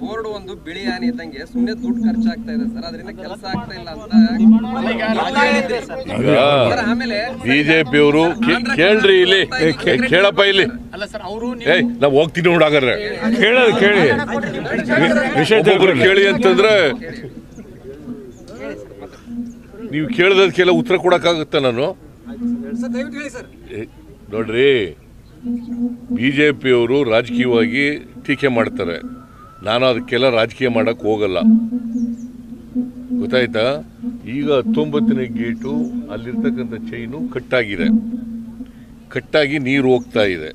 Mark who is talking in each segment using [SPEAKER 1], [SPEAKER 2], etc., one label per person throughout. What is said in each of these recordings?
[SPEAKER 1] Board ಒಂದು ಬಿಳಿ ಆನೆ ಇದ್ದಂಗೆ ಸುಮ್ಮನೆ ದುಡ್ಡು ಖರ್ಚಾಗ್ತಾ ಇದೆ ಸರ್, ಅದರಿಂದ ಕೆಲಸ ಆಗ್ತಾ ಇಲ್ಲ ಅಂತ ಆಮೇಲೆ
[SPEAKER 2] ಬಿಜೆಪಿಯವರು ಕೇಳ್ರಿ, ಇಲ್ಲಿ ಕೇಳಪ್ಪ, ಇಲ್ಲಿ ನಾವು ಹೋಗ್ತೀನಿ ನೋಡಾಗ್ರೆ
[SPEAKER 3] ಕೇಳೋದು ಕೇಳಿ
[SPEAKER 2] ಕೇಳಿ ಅಂತಂದ್ರೆ ನೀವು ಕೇಳಿದಕ್ಕೆಲ್ಲ ಉತ್ತರ ಕೊಡಕ್ಕಾಗುತ್ತಾ? ನಾನು ನೋಡ್ರಿ, ಬಿಜೆಪಿಯವರು ರಾಜಕೀಯವಾಗಿ ಟೀಕೆ ಮಾಡ್ತಾರೆ, ನಾನು ಅದಕ್ಕೆಲ್ಲ ರಾಜಕೀಯ ಮಾಡಕ್ ಹೋಗಲ್ಲ, ಗೊತ್ತಾಯ್ತಾ? ಈಗ 19ನೇ ಗೇಟು ಅಲ್ಲಿರ್ತಕ್ಕಂಥ ಚೈನು ಕಟ್ಟಾಗಿ ನೀರು ಹೋಗ್ತಾ ಇದೆ.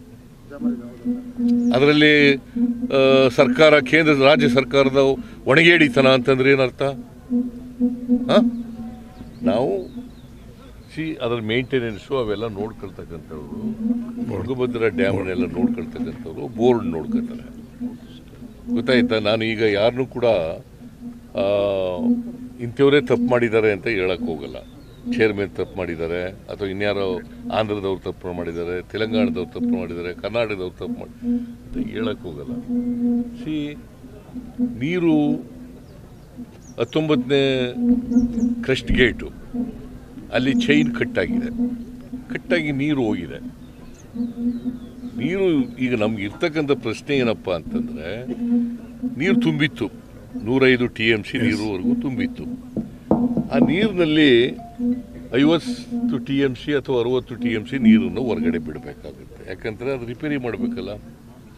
[SPEAKER 2] ಅದರಲ್ಲಿ ಸರ್ಕಾರ, ರಾಜ್ಯ ಸರ್ಕಾರದ ಒಣಗೇಡಿತನ ಅಂತಂದ್ರೆ ಏನರ್ಥ? ನಾವು ಅದರ ಮೇಂಟೆನೆನ್ಸು ಅವೆಲ್ಲ ನೋಡ್ಕೊಳ್ತಕ್ಕಂಥವ್ರು, ತುಂಗಭದ್ರಾ ಡ್ಯಾಮನ್ನೆಲ್ಲ ನೋಡ್ಕೊಳ್ತಕ್ಕಂಥವ್ರು ಬೋರ್ಡ್ ನೋಡ್ಕೊತಾರೆ, ಗೊತ್ತಾಯ್ತಾ? ನಾನು ಈಗ ಯಾರನ್ನೂ ಕೂಡ ಇಂಥವರೇ ತಪ್ಪು ಮಾಡಿದ್ದಾರೆ ಅಂತ ಹೇಳಕ್ಕೆ ಹೋಗಲ್ಲ. ಚೇರ್ಮನ್ ತಪ್ಪು ಮಾಡಿದ್ದಾರೆ, ಅಥವಾ ಇನ್ಯಾರೋ ಆಂಧ್ರದವ್ರು ತಪ್ಪು ಮಾಡಿದ್ದಾರೆ, ತೆಲಂಗಾಣದವ್ರು ತಪ್ಪು ಮಾಡಿದ್ದಾರೆ, ಕರ್ನಾಟಕದವ್ರು ತಪ್ಪು ಮಾಡಿ ಅಂತ ಹೇಳಕ್ಕೆ ಹೋಗಲ್ಲ. ನೀರು 19ನೇ ಕ್ರಸ್ಟ್ ಗೇಟು ಅಲ್ಲಿ ಚೈನ್ ಕಟ್ಟಾಗಿ ನೀರು ಹೋಗಿದೆ. ನೀರು ಈಗ ನಮ್ಗೆ ಇರ್ತಕ್ಕಂಥ ಪ್ರಶ್ನೆ ಏನಪ್ಪ ಅಂತಂದರೆ, ನೀರು ತುಂಬಿತ್ತು, 105 TMC ನೀರುವರೆಗೂ ತುಂಬಿತ್ತು. ಆ ನೀರಿನಲ್ಲಿ 50 TMC ಅಥವಾ 60 TMC ನೀರನ್ನು ಹೊರಗಡೆ ಬಿಡಬೇಕಾಗುತ್ತೆ. ಯಾಕಂದರೆ ಅದು ರಿಪೇರಿ ಮಾಡಬೇಕಲ್ಲ.